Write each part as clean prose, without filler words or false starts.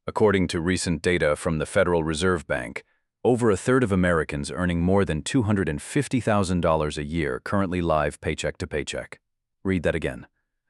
According to recent data from the Federal Reserve Bank, over a third of Americans earning more than $250,000 a year currently live paycheck to paycheck. Read that again.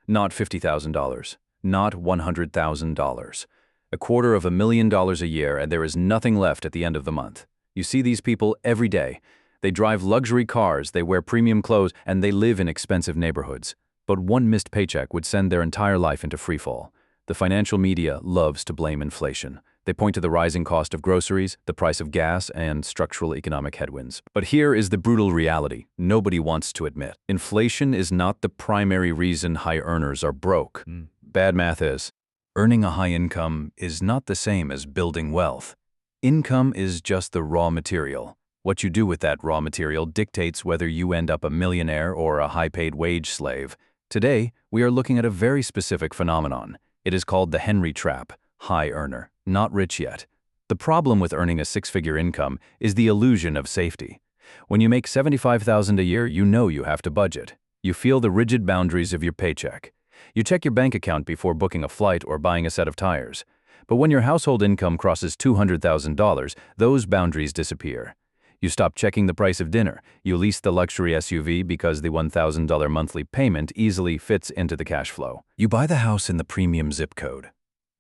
Not $50,000, not $100,000. $250,000 a year, and there is nothing left at the end of the month. You see these people every day. They drive luxury cars, they wear premium clothes, and they live in expensive neighborhoods. But one missed paycheck would send their entire life into freefall. The financial media loves to blame inflation. They point to the rising cost of groceries, the price of gas, and structural economic headwinds. But here is the brutal reality nobody wants to admit. Inflation is not the primary reason high earners are broke. Bad math is. Earning a high income is not the same as building wealth. Income is just the raw material. What you do with that raw material dictates whether you end up a millionaire or a high-paid wage slave. Today, we are looking at a very specific phenomenon. It is called the Henry trap. High earner, not rich yet. The problem with earning a six-figure income is the illusion of safety. When you make $75,000 a year, you know you have to budget. You feel the rigid boundaries of your paycheck. You check your bank account before booking a flight or buying a set of tires. But when your household income crosses $200,000, those boundaries disappear. You stop checking the price of dinner. You lease the luxury SUV because the $1,000 monthly payment easily fits into the cash flow. You buy the house in the premium zip code.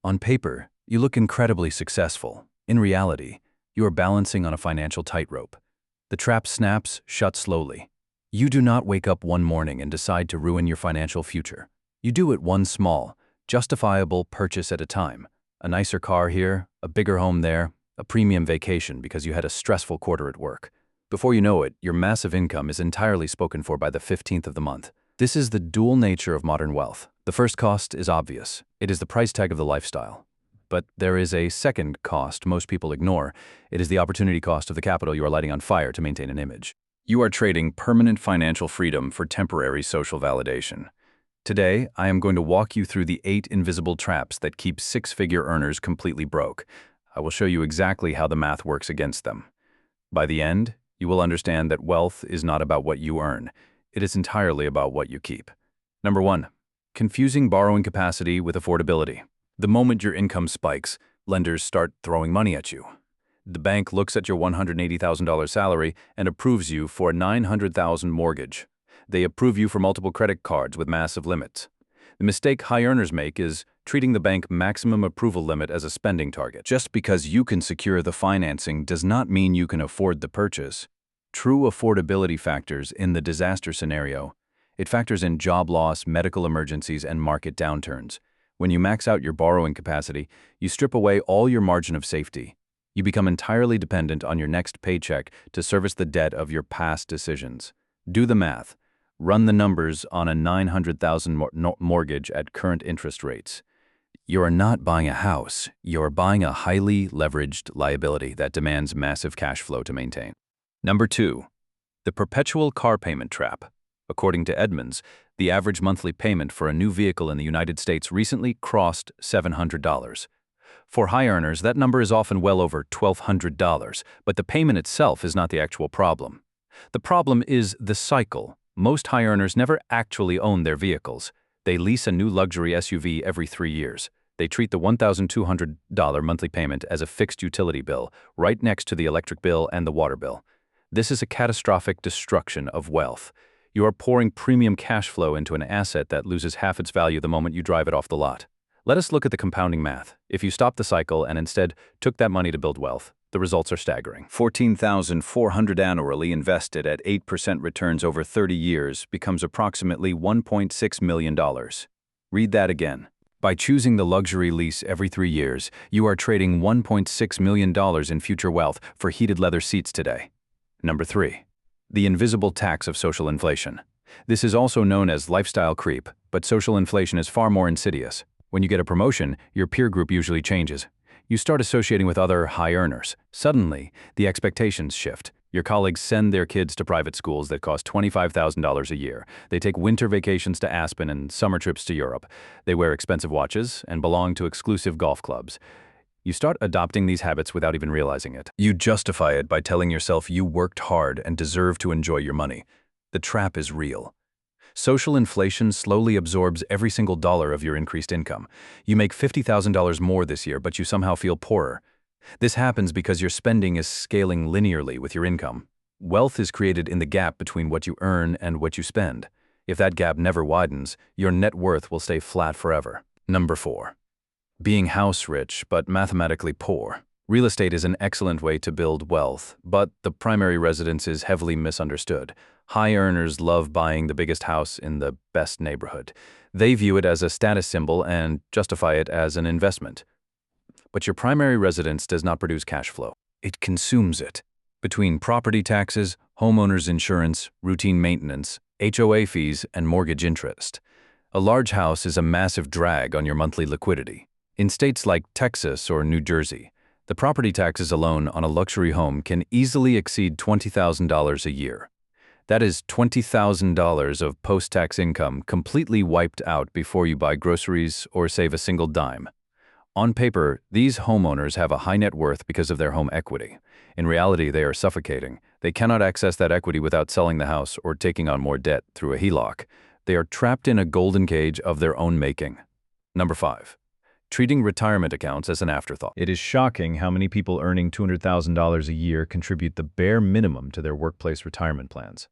On paper, you look incredibly successful. In reality, you are balancing on a financial tightrope. The trap snaps shut slowly. You do not wake up one morning and decide to ruin your financial future. You do it one small, justifiable purchase at a time. A nicer car here, a bigger home there, a premium vacation because you had a stressful quarter at work. Before you know it, your massive income is entirely spoken for by the 15th of the month. This is the dual nature of modern wealth. The first cost is obvious. It is the price tag of the lifestyle. But there is a second cost most people ignore. It is the opportunity cost of the capital you are lighting on fire to maintain an image. You are trading permanent financial freedom for temporary social validation. Today, I am going to walk you through the 8 invisible traps that keep six-figure earners completely broke. I will show you exactly how the math works against them. By the end, you will understand that wealth is not about what you earn. It is entirely about what you keep. Number 1. Confusing borrowing capacity with affordability. The moment your income spikes, lenders start throwing money at you. The bank looks at your $180,000 salary and approves you for a $900,000 mortgage. They approve you for multiple credit cards with massive limits. The mistake high earners make is treating the bank maximum approval limit as a spending target. Just because you can secure the financing does not mean you can afford the purchase. True affordability factors in the disaster scenario. It factors in job loss, medical emergencies, and market downturns. When you max out your borrowing capacity, you strip away all your margin of safety. You become entirely dependent on your next paycheck to service the debt of your past decisions. Do the math. Run the numbers on a $900,000 mortgage at current interest rates. You are not buying a house. You are buying a highly leveraged liability that demands massive cash flow to maintain. Number 2. The Perpetual Car Payment Trap. According to Edmunds, the average monthly payment for a new vehicle in the United States recently crossed $700. For high earners, that number is often well over $1,200, but the payment itself is not the actual problem. The problem is the cycle. Most high earners never actually own their vehicles. They lease a new luxury SUV every 3 years. They treat the $1,200 monthly payment as a fixed utility bill, right next to the electric bill and the water bill. This is a catastrophic destruction of wealth. You are pouring premium cash flow into an asset that loses half its value the moment you drive it off the lot. Let us look at the compounding math. If you stop the cycle and instead took that money to build wealth, the results are staggering. $14,400 annually invested at 8% returns over 30 years becomes approximately $1.6 million. Read that again. By choosing the luxury lease every 3 years, you are trading $1.6 million in future wealth for heated leather seats today. Number 3. The invisible tax of social inflation. This is also known as lifestyle creep, but social inflation is far more insidious. When you get a promotion, your peer group usually changes. You start associating with other high earners. Suddenly, the expectations shift. Your colleagues send their kids to private schools that cost $25,000 a year. They take winter vacations to Aspen and summer trips to Europe. They wear expensive watches and belong to exclusive golf clubs. You start adopting these habits without even realizing it. You justify it by telling yourself you worked hard and deserve to enjoy your money. The trap is real. Social inflation slowly absorbs every single dollar of your increased income. You make $50,000 more this year, but you somehow feel poorer. This happens because your spending is scaling linearly with your income. Wealth is created in the gap between what you earn and what you spend. If that gap never widens, your net worth will stay flat forever. Number 4. Being house rich but mathematically poor. Real estate is an excellent way to build wealth, but the primary residence is heavily misunderstood. High earners love buying the biggest house in the best neighborhood. They view it as a status symbol and justify it as an investment. But your primary residence does not produce cash flow. It consumes it. Between property taxes, homeowners insurance, routine maintenance, HOA fees, and mortgage interest, a large house is a massive drag on your monthly liquidity. In states like Texas or New Jersey, the property taxes alone on a luxury home can easily exceed $20,000 a year. That is $20,000 of post-tax income completely wiped out before you buy groceries or save a single dime. On paper, these homeowners have a high net worth because of their home equity. In reality, they are suffocating. They cannot access that equity without selling the house or taking on more debt through a HELOC. They are trapped in a golden cage of their own making. Number 5. Treating retirement accounts as an afterthought. It is shocking how many people earning $200,000 a year contribute the bare minimum to their workplace retirement plans.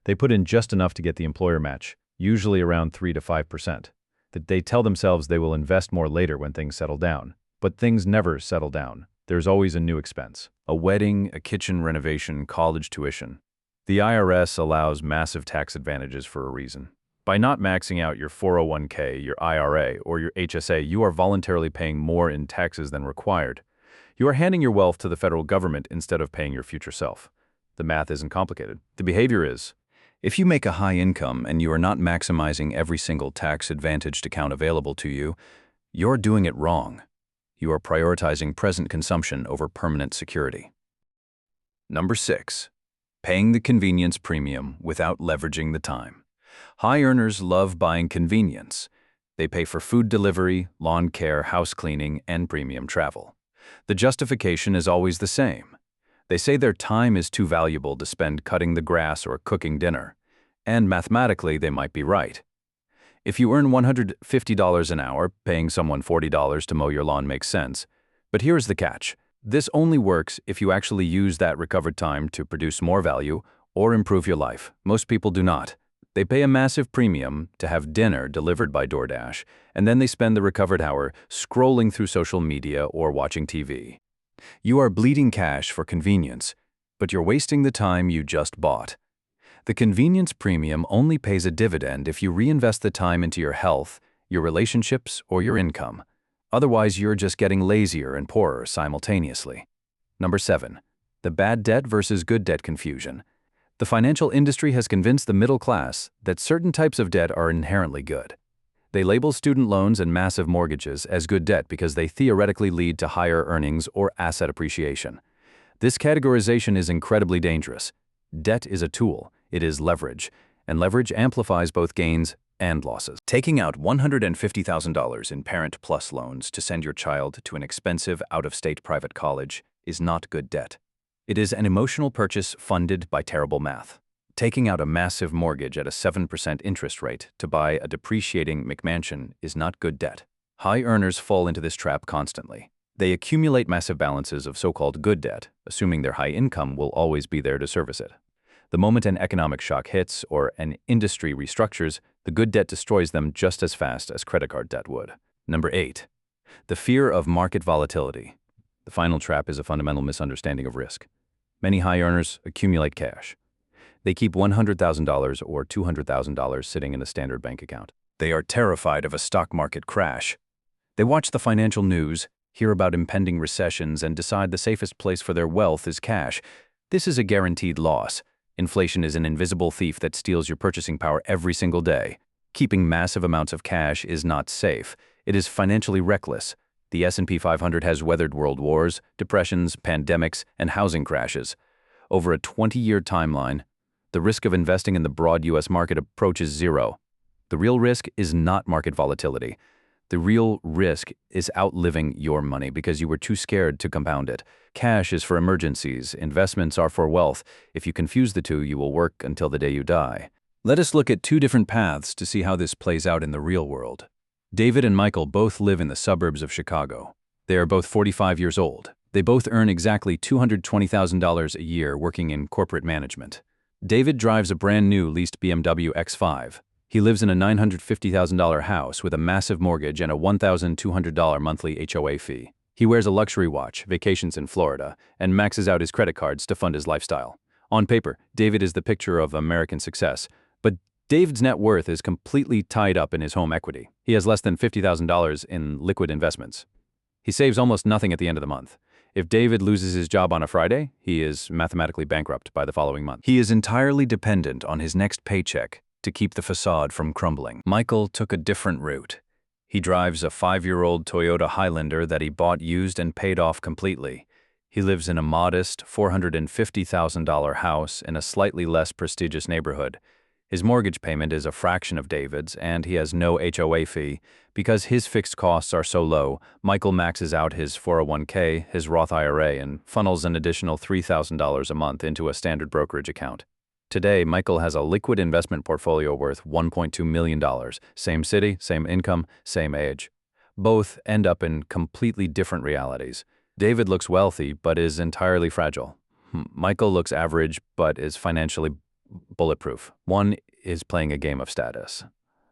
They put in just enough to get the employer match, usually around 3 to 5%. That they tell themselves they will invest more later when things settle down. But things never settle down. There's always a new expense. A wedding, a kitchen renovation, college tuition. The IRS allows massive tax advantages for a reason. By not maxing out your 401k, your IRA, or your HSA, you are voluntarily paying more in taxes than required. You are handing your wealth to the federal government instead of paying your future self. The math isn't complicated. The behavior is. If you make a high income and you are not maximizing every single tax-advantaged account available to you, you're doing it wrong. You are prioritizing present consumption over permanent security. Number 6. Paying the convenience premium without leveraging the time. High earners love buying convenience. They pay for food delivery, lawn care, house cleaning, and premium travel. The justification is always the same. They say their time is too valuable to spend cutting the grass or cooking dinner. And mathematically, they might be right. If you earn $150 an hour, paying someone $40 to mow your lawn makes sense. But here's the catch. This only works if you actually use that recovered time to produce more value or improve your life. Most people do not. They pay a massive premium to have dinner delivered by DoorDash, and then they spend the recovered hour scrolling through social media or watching TV. You are bleeding cash for convenience, but you're wasting the time you just bought. The convenience premium only pays a dividend if you reinvest the time into your health, your relationships, or your income. Otherwise, you're just getting lazier and poorer simultaneously. Number 7. The bad debt versus good debt confusion. The financial industry has convinced the middle class that certain types of debt are inherently good. They label student loans and massive mortgages as good debt because they theoretically lead to higher earnings or asset appreciation. This categorization is incredibly dangerous. Debt is a tool, it is leverage, and leverage amplifies both gains and losses. Taking out $150,000 in Parent Plus loans to send your child to an expensive out-of-state private college is not good debt. It is an emotional purchase funded by terrible math. Taking out a massive mortgage at a 7% interest rate to buy a depreciating McMansion is not good debt. High earners fall into this trap constantly. They accumulate massive balances of so-called good debt, assuming their high income will always be there to service it. The moment an economic shock hits or an industry restructures, the good debt destroys them just as fast as credit card debt would. Number 8. The fear of market volatility. The final trap is a fundamental misunderstanding of risk. Many high earners accumulate cash. They keep $100,000 or $200,000 sitting in a standard bank account. They are terrified of a stock market crash. They watch the financial news, hear about impending recessions, and decide the safest place for their wealth is cash. This is a guaranteed loss. Inflation is an invisible thief that steals your purchasing power every single day. Keeping massive amounts of cash is not safe. It is financially reckless. The S&P 500 has weathered world wars, depressions, pandemics, and housing crashes. Over a 20-year timeline, the risk of investing in the broad U.S. market approaches zero. The real risk is not market volatility. The real risk is outliving your money because you were too scared to compound it. Cash is for emergencies. Investments are for wealth. If you confuse the two, you will work until the day you die. Let us look at two different paths to see how this plays out in the real world. David and Michael both live in the suburbs of Chicago. They are both 45 years old. They both earn exactly $220,000 a year working in corporate management. David drives a brand new leased BMW X5. He lives in a $950,000 house with a massive mortgage and a $1,200 monthly HOA fee. He wears a luxury watch, vacations in Florida, and maxes out his credit cards to fund his lifestyle. On paper, David is the picture of American success, but David's net worth is completely tied up in his home equity. He has less than $50,000 in liquid investments. He saves almost nothing at the end of the month. If David loses his job on a Friday, he is mathematically bankrupt by the following month. He is entirely dependent on his next paycheck to keep the facade from crumbling. Michael took a different route. He drives a 5-year-old Toyota Highlander that he bought used and paid off completely. He lives in a modest $450,000 house in a slightly less prestigious neighborhood. His mortgage payment is a fraction of David's, and he has no HOA fee. Because his fixed costs are so low, Michael maxes out his 401k, his Roth IRA, and funnels an additional $3,000 a month into a standard brokerage account. Today, Michael has a liquid investment portfolio worth $1.2 million. Same city, same income, same age. Both end up in completely different realities. David looks wealthy, but is entirely fragile. Michael looks average, but is financially bulletproof. One is playing a game of status.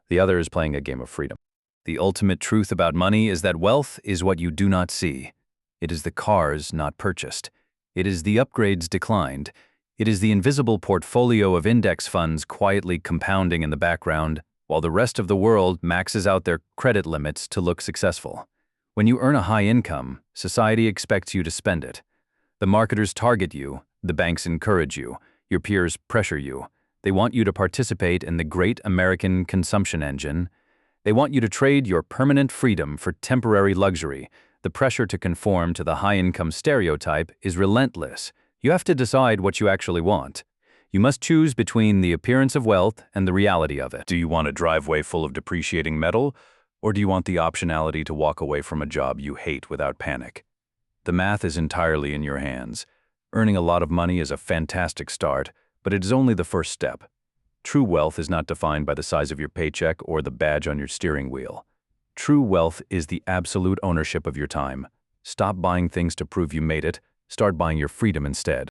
The other is playing a game of freedom. The ultimate truth about money is that wealth is what you do not see. It is the cars not purchased. It is the upgrades declined. It is the invisible portfolio of index funds quietly compounding in the background, while the rest of the world maxes out their credit limits to look successful. When you earn a high income, society expects you to spend it. The marketers target you, the banks encourage you, your peers pressure you. They want you to participate in the great American consumption engine. They want you to trade your permanent freedom for temporary luxury. The pressure to conform to the high-income stereotype is relentless. You have to decide what you actually want. You must choose between the appearance of wealth and the reality of it. Do you want a driveway full of depreciating metal, or do you want the optionality to walk away from a job you hate without panic? The math is entirely in your hands. Earning a lot of money is a fantastic start, but it is only the first step. True wealth is not defined by the size of your paycheck or the badge on your steering wheel. True wealth is the absolute ownership of your time. Stop buying things to prove you made it. Start buying your freedom instead.